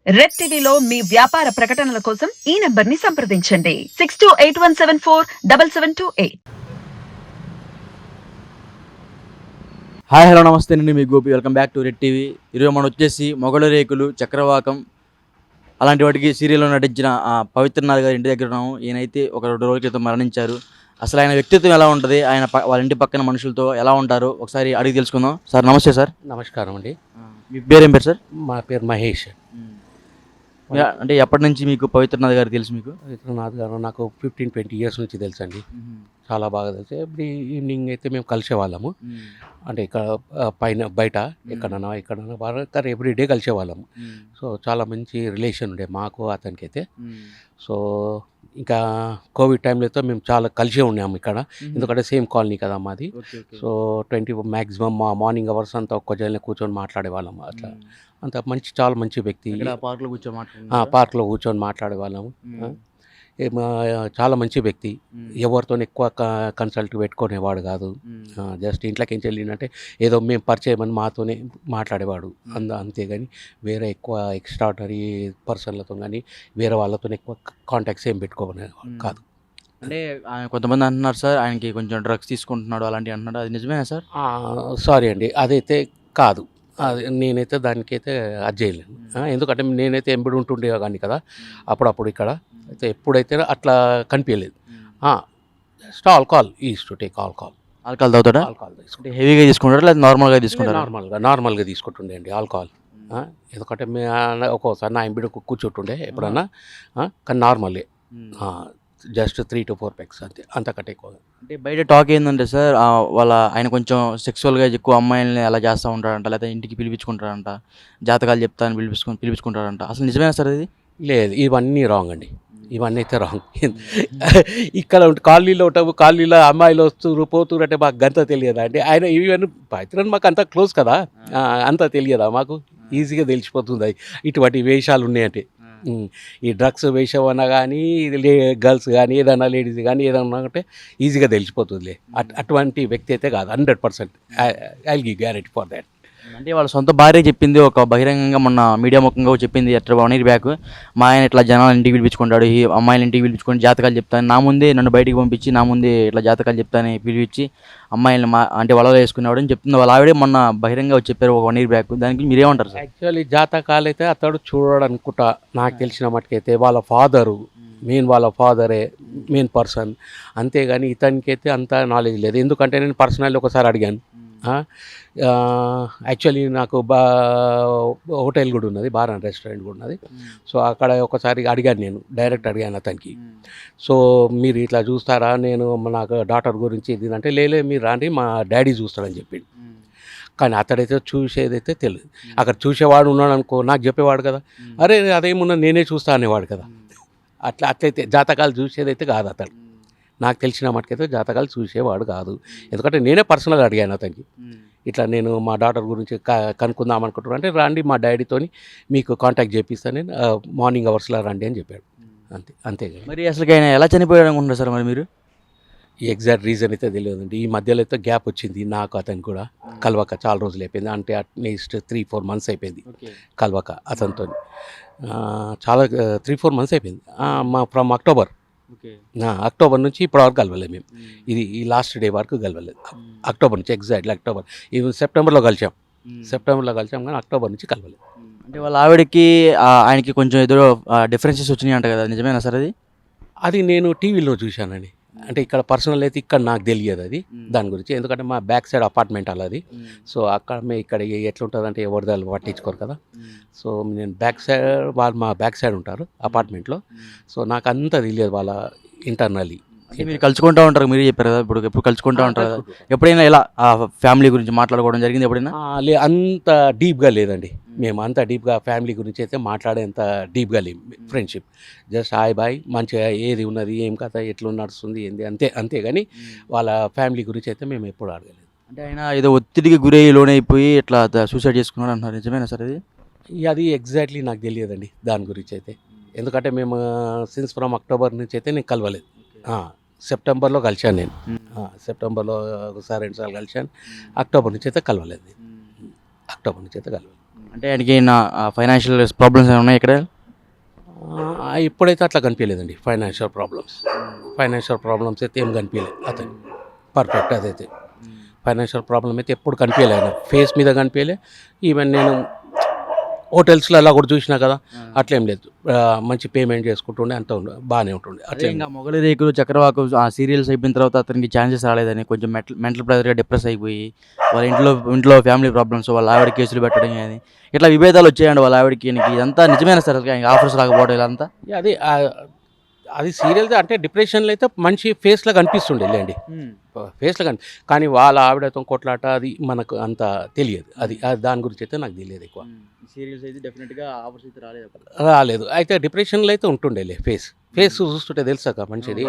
Red టీవీలో మీ వ్యాపార ప్రకటనల కోసం ఈ నంబర్ ని సంప్రదించండి 6281747728. హాయ్ హలో నమస్తే, నేను మీ Gopi. Welcome back to Red TV. ఈరోజు మనం వచ్చేసి మొగలు రేకులు, చక్రవాకం అలాంటి వాటికి సీరియల్లో నటించిన పవిత్రనాథ్ గారి ఇంటి దగ్గర ఉన్నాము. ఈయనైతే ఒక 2 రోజుల క్రితం మరణించారు. అసలు ఆయన వ్యక్తిత్వం ఎలా ఉంటుంది, ఆయన వాళ్ళ ఇంటి పక్కన మనుషులతో ఎలా ఉంటారు ఒకసారి అడిగి తెలుసుకుందాం. సార్ నమస్తే. సార్ నమస్కారం అండి. మీ పేరు ఏం పేరు సార్? మా పేరు మహేష్. అంటే ఎప్పటి నుంచి మీకు పవిత్రనాథ్ గారు తెలుసు? మీకు పవిత్రనాథ్ గారు నాకు 15-20 ఇయర్స్ నుంచి తెలుసు అండి. చాలా బాగా తెలుసు. ఎవ్రీ ఈవినింగ్ అయితే మేము కలిసేవాళ్ళము. అంటే ఇక్కడ పైన బయట ఎక్కడన్నా బాగా ఎవ్రీడే కలిసేవాళ్ళము. సో చాలా మంచి రిలేషన్ ఉండే మాకు అతనికి అయితే. సో ఇంకా కోవిడ్ టైంలో అయితే మేము చాలా కలిసే ఉన్నాము ఇక్కడ. ఎందుకంటే సేమ్ కాలనీ కదా మాది. సో 20 మ్యాక్సిమం మా మార్నింగ్ అవర్స్ అంతా ఒక్క జల్ని కూర్చొని మాట్లాడేవాళ్ళము. అట్లా అంత చాలా మంచి వ్యక్తి. పార్క్లో కూర్చొని మాట్లాడేవాళ్ళము. చాలా మంచి వ్యక్తి. ఎవరితో ఎక్కువ కన్సల్ట్ పెట్టుకునేవాడు కాదు. జస్ట్ ఇంట్లోకి ఏం చెల్లిందంటే ఏదో మేము పరిచయం అని మాతోనే మాట్లాడేవాడు. అంతేగాని వేరే ఎక్కువ ఎక్స్ట్రాడనరీ పర్సన్లతో కానీ వేరే వాళ్ళతో ఎక్కువ కాంటాక్ట్స్ ఏం పెట్టుకోనేవాడు కాదు. అంటే కొంతమంది అంటున్నారు సార్, ఆయనకి కొంచెం డ్రగ్స్ తీసుకుంటున్నాడు అలాంటివి అంటున్నాడు, అది నిజమేనా సార్? సారీ అండి, అదైతే కాదు. అది నేనైతే దానికైతే అది చేయలేను. ఎందుకంటే నేనైతే ఎంబడి ఉంటుండే కానీ కదా అప్పుడప్పుడు ఇక్కడ అయితే ఎప్పుడైతే అట్లా కనిపించలేదు. Just alcohol is to take alcohol తాగుతాడా? ఆల్కహాల్ తీసుకుంటే హెవీగా తీసుకుంటారా లేదా నార్మల్గా తీసుకుంటారా? నార్మల్గా తీసుకుంటుండే అండి ఆల్కహాల్. ఎందుకంటే ఒక్కోసారి నా ఎంబడి కూర్చుంటుండే ఎప్పుడన్నా. కానీ నార్మల్లే జస్ట్ 3 to 4 పెగ్స్ అంతే, అంతకంటే ఎక్కువ. అంటే బయట టాక్ ఏంటంటే సార్, ఆయన కొంచెం సెక్సువల్గా ఎక్కువ అమ్మాయిల్ని అలా చేస్తూ ఉంటారంట, లేదా ఇంటికి పిలిపించుకుంటారంట, జాతకాలు చెప్తాను పిలిపించుకుంటారంట. అసలు నిజమేనా సార్ అది? లేదు, ఇవన్నీ రాంగ్ అండి. ఇవన్నీ అయితే రాంగ్. ఇక్కడ కాలనీలో ఉంటాము, కాలనీలో అమ్మాయిలు వస్తున్నారు పోతున్నారు అంటే మాకు అంతా తెలియదా అండి? ఆయన ఇవన్నీ పవిత్రని మాకు అంతా క్లోజ్ కదా, అంతా తెలియదా మాకు? ఈజీగా తెలిసిపోతుంది ఇటువంటి వేషాలు ఉన్నాయంటే. ఈ డ్రగ్స్ వేషం అన్నా కానీ గర్ల్స్ కానీ ఏదైనా లేడీస్ కానీ ఏదన్నా అంటే ఈజీగా తెలిసిపోతుందిలే. అటువంటి వ్యక్తి అయితే కాదు. 100% I will give guarantee for that. అంటే వాళ్ళ సొంత భార్య చెప్పింది, ఒక బహిరంగంగా మొన్న మీడియా ముఖంగా చెప్పింది, ఎట్లా 1 year బ్యాక్ మా ఆయన ఇట్లా జనాలు ఇంటికి పిలిపించుకుంటాడు, ఈ అమ్మాయిలు ఇంటికి పిలిపించుకొని జాతకాలు చెప్తాను, నా ముందే నన్ను బయటికి పంపించి నా ముందే ఇట్లా జాతకాలు చెప్తానని పిలిపించి అమ్మాయిని అంటే వలలో వేసుకునేవాడు అని చెప్తుంది వాళ్ళ ఆవిడే మొన్న బహిరంగంగా చెప్పారు ఒక 1 year బ్యాక్. దానికి మీరేమంటారు సార్? యాక్చువల్లీ జాతకాలు అయితే అతడు చూడడం అనుకుంటా, నాకు తెలిసిన మటుకైతే వాళ్ళ ఫాదరే మెయిన్ పర్సన్. అంతేగాని ఇతనికైతే అంత నాలెడ్జ్ లేదు. ఎందుకంటే నేను పర్సనల్లీ ఒకసారి అడిగాను. యాక్చువల్లీ నాకు హోటల్ కూడా ఉన్నది, బార్ అండ్ రెస్టారెంట్ కూడా ఉన్నది. సో అక్కడ ఒకసారి అడిగాను, నేను డైరెక్ట్ అడిగాను అతనికి. సో మీరు ఇట్లా చూస్తారా, నేను నాకు డాటర్ గురించి ఇది అంటే, లేలే మీరు రాండి మా డాడీ చూస్తాడని చెప్పిండు. కానీ అతడైతే చూసేదైతే తెలియదు. అక్కడ చూసేవాడు ఉన్నాడు అనుకో, నాకు చెప్పేవాడు కదా, అరే అదేమున్నా నేనే చూస్తా అనేవాడు కదా. అట్లయితే జాతకాలు చూసేదైతే కాదు అతడు. నాకు తెలిసిన మటుకైతే జాతకాలు చూసేవాడు కాదు. ఎందుకంటే నేనే పర్సనల్గా అడిగాను అతనికి, ఇట్లా నేను మా డాటర్ గురించి కనుక్కుందాం అనుకుంటున్నాను అంటే, రండి మా డాడీతోని మీకు కాంటాక్ట్ చేపిస్తాను నేను, మార్నింగ్ అవర్స్లో రండి అని చెప్పాడు. అంతే. మరి అసలు ఆయన ఎలా చనిపోయాడు అనుకుంటున్నారు సార్ మరి మీరు? ఈ ఎగ్జాక్ట్ రీజన్ అయితే తెలియదండి. ఈ మధ్యలో అయితే గ్యాప్ వచ్చింది నాకు అతనికి కూడా కలవక చాలా రోజులు అయిపోయింది. అంటే అట్లీస్ట్ 3-4 months అయిపోయింది కలవక అతనితో. చాలా 3-4 months అయిపోయింది. ఫ్రమ్ అక్టోబర్ నుంచి ఇప్పటివరకు కలవలేదు మేము. ఇది ఈ లాస్ట్ డే వరకు కలవలేదు. అక్టోబర్ నుంచి, ఎగ్జాక్ట్లీ అక్టోబర్. ఈవెన్ సెప్టెంబర్లో కలిసాం కానీ అక్టోబర్ నుంచి కలవలేదు. అంటే వాళ్ళ ఆవిడకి ఆయనకి కొంచెం ఏదో డిఫరెన్సెస్ వచ్చినాయి అంట కదా, నిజమేనా సార్ అది? అది నేను టీవీలో చూశానండి. అంటే ఇక్కడ పర్సనల్ అయితే ఇక్కడ నాకు తెలియదు అది దాని గురించి. ఎందుకంటే మా బ్యాక్ సైడ్ అపార్ట్మెంట్ అలాది. సో అక్కడ ఇక్కడ ఎట్లుంటుంది అంటే ఎవరిదాలు పట్టించుకోరు కదా. సో నేను మా బ్యాక్ సైడ్ ఉంటారు అపార్ట్మెంట్లో. సో నాకు అంతా తెలియదు వాళ్ళ ఇంటర్నల్లీ. మీరు కలుసుకుంటూ ఉంటారు, మీరు చెప్పారు కదా, ఇప్పుడు ఎప్పుడు కలుసుకుంటూ ఉంటారు కదా, ఎప్పుడైనా ఇలా ఫ్యామిలీ గురించి మాట్లాడుకోవడం జరిగింది ఎప్పుడైనా? అంత డీప్గా లేదండి. మేము అంత డీప్గా ఫ్యామిలీ గురించి అయితే మాట్లాడేంత డీప్గా లేము. ఫ్రెండ్షిప్ జస్ట్ హాయ్ బాయ్, మంచిగా ఏది ఉన్నది, ఏం కథ, ఎట్లా నడుస్తుంది, ఏంది అంతేగాని వాళ్ళ ఫ్యామిలీ గురించి అయితే మేము ఎప్పుడు అడగలేదు. అంటే ఆయన ఏదో ఒత్తిడికి గురయ్యి లోనైపోయి ఇట్లా సూసైడ్ చేసుకున్నాడు అంటున్నారు, నిజమేనా సార్ అది? అది ఎగ్జాక్ట్లీ నాకు తెలియదండి దాని గురించి అయితే. ఎందుకంటే మేము సిన్స్ ఫ్రమ్ అక్టోబర్ నుంచి అయితే నేను కలవలేదు. సెప్టెంబర్లో కలిశాను నేను. సెప్టెంబర్లో ఒకసారి 2 సార్లు కలిశాను. అక్టోబర్ నుంచి అయితే కలవలేదు. అంటే ఆయనకి నా ఫైనాన్షియల్ ప్రాబ్లమ్స్ ఏమైనా ఉన్నాయి ఇక్కడ? ఇప్పుడైతే అట్లా కనిపించలేదండి. ఫైనాన్షియల్ ప్రాబ్లమ్స్ అయితే ఏం కనిపించలేదు అతను. పర్ఫెక్ట్ అదైతే. ఫైనాన్షియల్ ప్రాబ్లం అయితే ఎప్పుడు కనిపించలే ఆయన ఫేస్ మీద కనిపించలే. ఈవెన్ నేను హోటల్స్లో అలా కూడా చూసినా కదా, అట్లేం లేదు. మంచి పేమెంట్ చేసుకుంటుండే, అంత బాగానే ఉంటుండే. అదే అట్లే ఇంకా మొగలి రేకులు, చక్రవాకం ఆ సీరియల్స్ అయిపోయిన తర్వాత అతనికి ఛాన్సెస్ రాలేదని కొంచెం మెంటల్ ప్రెజర్గా డిప్రెస్ అయిపోయి వాళ్ళ ఇంట్లో ఫ్యామిలీ ప్రాబ్లమ్స్, వాళ్ళ ఆవిడ కేసులు పెట్టడం కానీ ఇట్లా విభేదాలు వచ్చాయండి వాళ్ళ ఆవిడకి. ఇదంతా నిజమేనా సార్? ఆఫర్స్ రాకపోవడం ఇదంతా అది అది సీరియల్ అంటే డిప్రెషన్లో అయితే మంచి ఫేస్లో కనిపిస్తుండే లేండి, ఫేస్లో కానీ వాళ్ళ ఆవిడతో కొట్లాట అది మనకు అంత తెలియదు. అది దాని గురించి అయితే నాకు తెలియదు ఎక్కువ. సీరియల్స్ అయితే డెఫినెట్గా ఆఫర్స్ అయితే రాలేదు. అయితే డిప్రెషన్లో అయితే ఉంటుండేలే. ఫేస్ చూస్తుంటే తెలుసాక మంచిది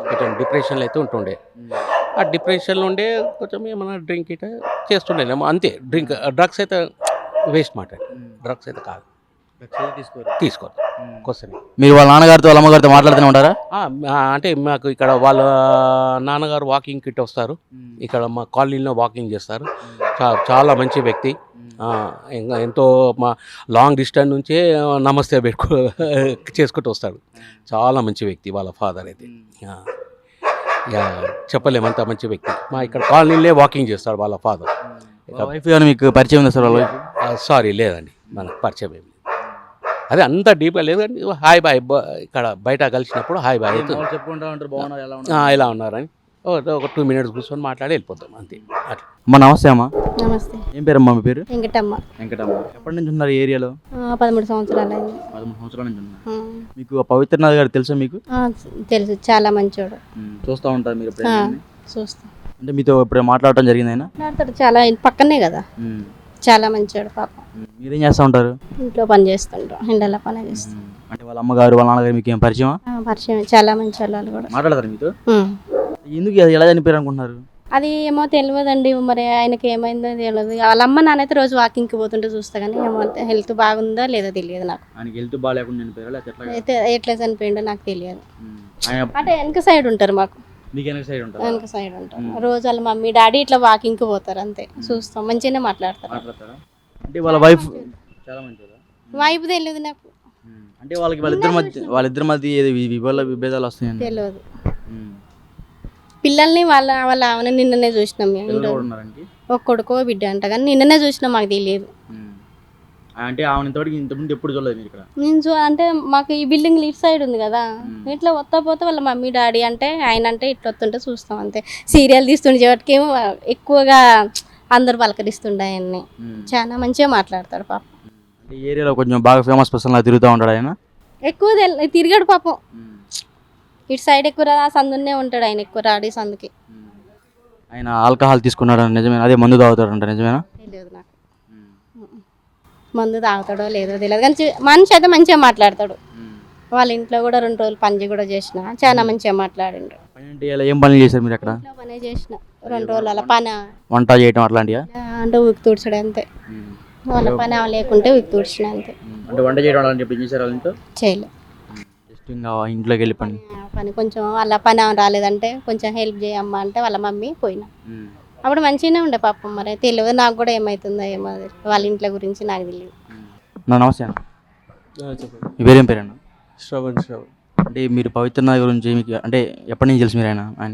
కొంచెం డిప్రెషన్లో అయితే ఉంటుండే. ఆ డిప్రెషన్లో ఉండే కొంచెం ఏమైనా డ్రింక్ ఇట చేస్తుండేనేమో అంతే. డ్రగ్స్ అయితే వేస్ట్ మాట. డ్రగ్స్ అయితే కాదు, తీసుకోరు కోసం. మీరు వాళ్ళ నాన్నగారితో వాళ్ళ అమ్మగారితో మాట్లాడుతూనే ఉంటారా? అంటే మాకు ఇక్కడ వాళ్ళ నాన్నగారు వాకింగ్ కిట్ వస్తారు, ఇక్కడ మా కాలనీలో వాకింగ్ చేస్తారు. చాలా మంచి వ్యక్తి. ఇంకా ఎంతో మా లాంగ్ డిస్టెన్స్ నుంచే నమస్తే చేసుకుంటూ వస్తాడు. చాలా మంచి వ్యక్తి వాళ్ళ ఫాదర్ అయితే. చెప్పలేమంత మంచి వ్యక్తి. మా ఇక్కడ కాలనీలో వాకింగ్ చేస్తాడు వాళ్ళ ఫాదర్. వైఫ్ ఏమైనా మీకు పరిచయం ఉందా సార్? వాళ్ళ వైఫ్? సారీ లేదండి, మనకు పరిచయం ఏమి. అదే అంత డీప్గా లేదు కానీ హాయ్ బాయ్, ఇక్కడ బయట కలిసినప్పుడు హాయ్ బాయ్ చెప్పుకుంటా ఉంటారు, బాగున్నారు, ఎలా ఉన్నారని ఒక 2 minutes కూర్చొని మాట్లాడి వెళ్ళిపోతాం అంతే. అట్లా. అమ్మా నమస్తే అమ్మా. నమస్తే. ఏం పేరమ్మా మీ పేరు? వెంకటమ్మ. ఎప్పటి నుంచి ఉన్నారు ఈ ఏరియాలో? 13 సంవత్సరాలు అయింది. 13 సంవత్సరాల నుంచి ఉన్నారు. మీకు ఆ పవిత్రనాథ్ గారు తెలుసా మీకు? తెలుసు, చాలా మంచోడు. చూస్తూ ఉంటారు మీరు? చూస్తాం. అంటే మీతో ఇప్పుడు మాట్లాడటం జరిగింది ఆయన? మాట్లాడతాడు, చాలా పక్కనే కదా, చాలా మంచోడు పాపం. మీరేం చేస్తూ ఉంటారు? ఇంట్లో పని చేస్తుంటాం, ఎండల పని చేస్తాం. అంటే వాళ్ళ అమ్మగారు వాళ్ళ నాన్నగారు మీకు ఏం పరిచయం? పరిచయం, చాలా మంచి వాళ్ళు కూడా. మాట్లాడతారు మీతో? ఎందుకు ఎలా చనిపోయారు అనుకుంటున్నారు? అది ఏమో తెలియదండి, మరి ఆయనకి ఏమైందో తెలియదు. వాళ్ళ అమ్మ నాన్నైతే రోజు వాకింగ్కి పోతుంటే చూస్తా, కానీ ఏమో హెల్త్ బాగుందో లేదో తెలియదు నాకు. ఆయనకి హెల్త్ బాగాలేకుండా చనిపోయారా? అయితే ఎట్లా చనిపోయిందో నాకు తెలియదు. అంటే వెనక సైడ్ ఉంటారు మాకు, వెనక సైడ్ ఉంటారు. రోజు వాళ్ళ మమ్మీ డాడీ ఇట్లా వాకింగ్కి పోతారు అంతే, చూస్తాం. మంచిగానే మాట్లాడతారు. అంటే వాళ్ళ వైఫ్ చాలా మంచిదా? వైపు తెలియదు నాకు. అంటే వాళ్ళిద్దరి మధ్య విభేదాలు వస్తాయి తెలియదు. పిల్లల్ని వాళ్ళ ఆమె నిన్ననే చూసినాం మేము. ఒక కొడుకో బిడ్డ అంట, కానీ నిన్ననే చూసినాం, మాకు తెలియదు. అంటే ఇంతకుముందు ఎప్పుడు చూడలేదు మీరు ఇక్కడ? నేను అంటే మాకు ఈ బిల్డింగ్ ఇటు సైడ్ ఉంది కదా, ఇట్లా వస్తా పోతే వాళ్ళ మమ్మీ డాడీ అంటే ఆయన అంటే ఇట్లా వస్తుంటే చూస్తాం అంతే. సీరియల్ తీస్తుండే వాటికి ఏమో ఎక్కువగా అందరు పలకరిస్తుండే ఆయన్ని. చాలా మంచిగా మాట్లాడతాడు పాపం. ఈ ఏరియాలో కొంచెం బాగా ఫేమస్ పర్సన్ లా తిరుగుతూ ఉంటాడు ఆయన. ఎక్కువ తిరిగాడు పాపం. ఇటు సైడ్ ఎక్కువ సందునే ఉంటాడు ఆయన, ఎక్కువ రాడి సందుకి. ఆయన ఆల్కహాల్ తీసుకున్నాడు నిజమేనా? అదే మందు తాగుతాడు అంట, నిజమేనా? తెలియదు నాకు. మందు తాగుతాడో లేదో తెలియదు, కానీ మనిషి అయితే మంచిగా మాట్లాడతాడు. వాళ్ళ ఇంట్లో కూడా 2 రోజులు పని కూడా చేసిన, చాలా మంచిగా మాట్లాడిండు. ఏం పనులు చేశారు మీరు అక్కడ? పనే చేసిన 2 రోజులు అలా పని. వంట చేయటం అట్లాంటివా? అంటే ఉక్కి తుడిచడం అంతే. వాళ్ళ పని లేకుంటే ఉక్కి తుడిచిన అంతే. అంటే వంట చేయడం అలాంటి చేశారు వాళ్ళ ఇంట్లో? చేయలేదు. ఇంకా ఇంట్లోకి వెళ్ళి పని కొంచెం వాళ్ళ పని రాలేదంటే కొంచెం హెల్ప్ చేయమ్మా అంటే వాళ్ళ మమ్మీ పోయినా. అప్పుడు మంచిగానే ఉండే పాపం. మరి తెలియదు నాకు కూడా ఏమవుతుందో ఏమో, వాళ్ళ ఇంట్లో గురించి నాకు తెలియదు. నమస్తే అన్న. చెప్పండి. మీ పేరేం పేరన్నా? శ్రవణ్. అంటే మీరు పవిత్రనాథ్ గురించి మీకు అంటే ఎప్పటి నుంచి తెలుసు మీరు? ఆయన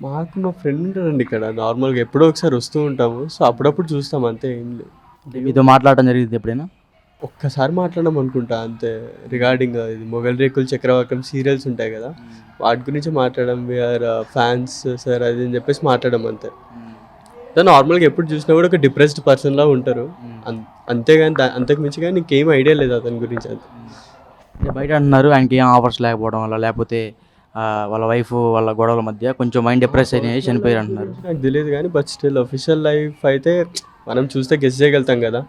మాకు మా ఫ్రెండ్ ఉంటాడండి ఇక్కడ, నార్మల్గా ఎప్పుడో ఒకసారి వస్తూ ఉంటాము. సో అప్పుడప్పుడు చూస్తాం అంతే, ఏం లేదు. మీతో మాట్లాడటం జరిగింది ఎప్పుడైనా? ఒక్కసారి మాట్లాడడం అనుకుంటా అంతే, రిగార్డింగ్ ఇది మొగల్ రేకులు చక్రవాకం సీరియల్స్ ఉంటాయి కదా, వాటి గురించి మాట్లాడడం. వీఆర్ ఫ్యాన్స్ సార్ అది అని చెప్పేసి మాట్లాడడం అంతే. నార్మల్గా ఎప్పుడు చూసినా కూడా ఒక డిప్రెస్డ్ పర్సన్లా ఉంటారు అంతేగాని అంతకు మించి కానీ ఇంకేం ఐడియా లేదు అతని గురించి అంతే. బయట అంటున్నారు ఆయనకి ఏం ఆఫర్స్ లేకపోవడం వల్ల, లేకపోతే వాళ్ళ వైఫ్ వాళ్ళ గొడవల మధ్య కొంచెం మైండ్ డిప్రెస్ అయినాయి, చనిపోయారు అంటున్నారు. నాకు తెలియదు కానీ బట్ స్టిల్ అఫీషియల్ లైఫ్ అయితే మనం చూస్తే గెస్ చేయగలుగుతాం కదా.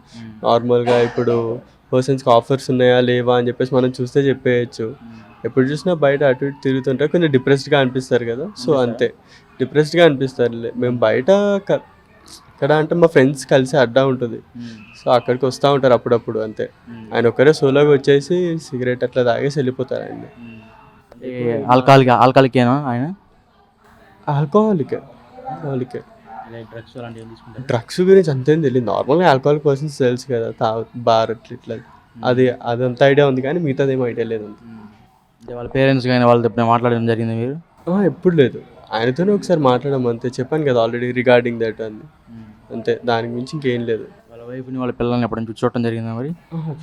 నార్మల్గా ఇప్పుడు పర్సన్స్కి ఆఫర్స్ ఉన్నాయా లేవా అని చెప్పేసి మనం చూస్తే చెప్పేయచ్చు. ఎప్పుడు చూసినా బయట అటు ఇటు తిరుగుతుంటే కొంచెం డిప్రెస్డ్గా అనిపిస్తారు కదా, సో అంతే డిప్రెస్డ్గా అనిపిస్తారు. మేము బయట ఇక్కడ అంటే మా ఫ్రెండ్స్ కలిసి అడ్డా ఉంటుంది, సో అక్కడికి వస్తూ ఉంటారు అప్పుడప్పుడు అంతే. ఆయన ఒక్కరే సోలోగా వచ్చేసి సిగరెట్ అట్లా తాగేసి వెళ్ళిపోతారు ఆయన. ఆల్కహాలికేనా ఆయన? ఆల్కహాలికే డ్రగ్స్ అలాంటివి తీసుకుంటారు. డ్రగ్స్ గురించి అంతేం తెలియదు, నార్మల్గా ఆల్కహాల్ పర్సన్స్ తెలుసు కదా, బార్ అట్లా ఇట్లా అదంత ఐడియా ఉంది కానీ మిగతాది ఏం ఐడియా లేదు. అంటే వాళ్ళ పేరెంట్స్ కానీ వాళ్ళతో ఎప్పుడైనా మాట్లాడడం జరిగింది మీరు? ఎప్పుడు లేదు, ఆయనతోనే ఒకసారి మాట్లాడడం అంతే, చెప్పాను కదా ఆల్రెడీ రిగార్డింగ్ దట్ అని, అంతే, దానికి మించి ఇంకేం లేదు. వాళ్ళ వైఫ్ని వాళ్ళ పిల్లల్ని ఎప్పుడైనా చూడటం జరిగిందా మరి?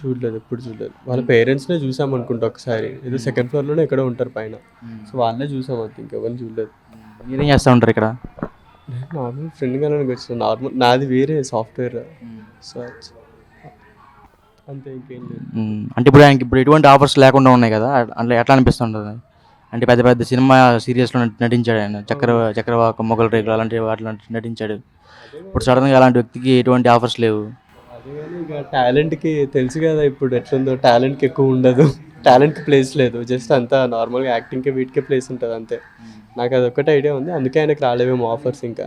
చూడలేదు, ఎప్పుడు చూడలేదు. వాళ్ళ పేరెంట్స్నే చూసాం అనుకుంటా ఒకసారి, ఏదో సెకండ్ ఫ్లోర్లోనే ఎక్కడో ఉంటారు పైన, సో వాళ్ళనే చూసాం అంతే, ఇంకెవరిని చూడలేదు. మీరేం చేస్తూ ఉంటారు ఇక్కడ? నేను నార్మల్ ఫ్రెండ్గా వచ్చిన, నార్మల్ నాది వేరే సాఫ్ట్వేర్, సో అంతే, ఇంకేం లేదు. అంటే ఇప్పుడు ఆయనకి ఇప్పుడు ఎటువంటి ఆఫర్స్ లేకుండా ఉన్నాయి కదా, అంటే ఎట్లా అనిపిస్తుంటుంది? అంటే పెద్ద పెద్ద సినిమా సీరియల్స్లో నటించాడు ఆయన, చక్రవాకం, మొగల్ రేకులు అలాంటి వాటిలో నటించాడు. ఇప్పుడు సడన్గా అలాంటి వ్యక్తికి ఎటువంటి ఆఫర్స్ లేవు. అదే కానీ ఇక టాలెంట్కి తెలుసు కదా ఇప్పుడు ఎట్లుందో, టాలెంట్కి ఎక్కువ ఉండదు, టాలెంట్కి ప్లేస్ లేదు, జస్ట్ అంతా నార్మల్గా యాక్టింగ్కి వీటికే ప్లేస్ ఉంటుంది అంతే. నాకు అది ఒక్కటే ఐడియా ఉంది, అందుకే ఆయనకు రాలేవేమో ఆఫర్స్ ఇంకా.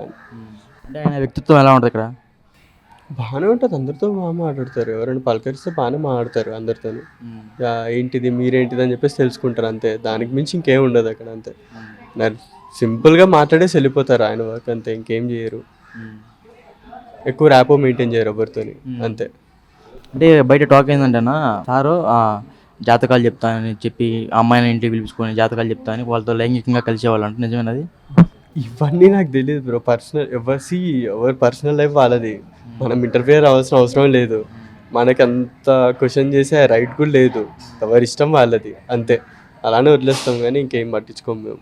అంటే ఆయన వ్యక్తిత్వం ఎలా ఉంటుంది ఇక్కడ? బాగానే ఉంటుంది, అందరితో బాగా మాట్లాడతారు, ఎవరైనా పలకరిస్తే బాగానే మాట్లాడతారు అందరితో, ఏంటిది మీరేంటిది అని చెప్పేసి తెలుసుకుంటారు అంతే, దానికి మించి ఇంకేం ఉండదు అక్కడ అంతే. సింపుల్గా మాట్లాడేసి వెళ్ళిపోతారు ఆయన వర్క్ అంతే, ఇంకేం చేయరు, ఎక్కువ ర్యాపో మెయింటైన్ చేయరు ఎవరితో అంతే. అంటే బయట టాక్ ఏంటంటేనా సారు జాతకాలు చెప్తానని చెప్పి అమ్మాయిని ఇంటికి పిలుచుకొని జాతకాలు చెప్తానని వాళ్ళతో లైంగికంగా కలిసేవాళ్ళు అంటే నిజమేనది? ఇవన్నీ నాకు తెలియదు బ్రో, పర్సనల్ ఎవరి పర్సనల్ లైఫ్ వాళ్ళది, మనం ఇంటర్ఫియర్ అవ్వాల్సిన అవసరం లేదు, మనకి అంత క్వశ్చన్ చేసే రైట్ కూడా లేదు, ఎవరి ఇష్టం వాళ్ళది అంతే, అలానే వదిలేస్తాం కానీ ఇంకేం పట్టించుకోము మేము.